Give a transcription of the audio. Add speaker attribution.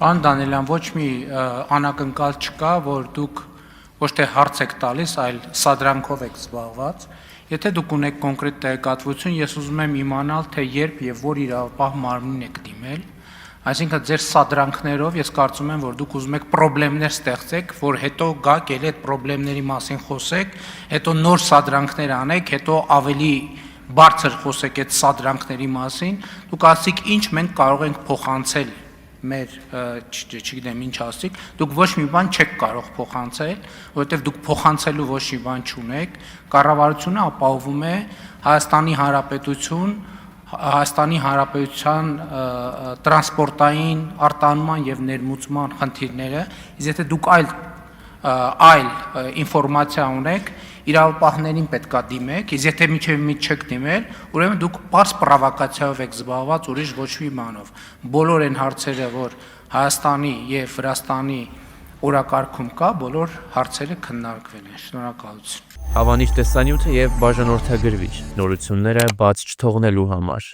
Speaker 1: Պարոն Դանիելյան, ոչ մի անակնկալ չկա, որ դուք ոչ թե հարց եք տալիս, այլ սադրանքով եք զբաղված։ Եթե դուք ունեք կոնկրետ տեղեկատվություն, ես ուզում եմ իմանալ, թե երբ եւ որ իրավապահ մարմնին եք դիմել, այսինքն ձեր սադրանքներով ես կարծում եմ, որ դուք ուզում եք խնդիրներ ստեղծեք, որ հետո գաք ելի այդ խնդիրների մասին խոսեք, հետո նոր սադրանքներ անեք, հետո ավելի բարձր խոսեք այդ սադրանքների մասին, դուք ասեք ինչ մենք կարող ենք փոխանցել մեր, չգիտեմ ինչ ասիկ, դուք ոչ մի բան չեք կարող փոխանցել, որովհետև դուք փոխանցելու ոչ մի բան չունեք, կառավարությունը ապահովում է Հայաստանի Հանրապետության տրանսպորտային արտահանման եւ ներմուծման խնդիրները, իսկ եթե դուք այլ ինֆորմացիա ունեք, իրավապահներին պետքա դիմեք, իսկ եթե միջև մի չեք դիմել, ուրեմն դուք պարզ պրովոկացիայով եք զբաղված, ուրիշ ոչ մի բանով։ Բոլոր այն հարցերը, որ Հայաստանի եւ Վրաստանի օրակարգում կա, բոլոր հարցերը քննարկվել են։ Շնորհակալություն։
Speaker 2: Հավանիչ տեսանյութը եւ բաժանորդագրվիչ նորությունները բաց չթողնելու համար։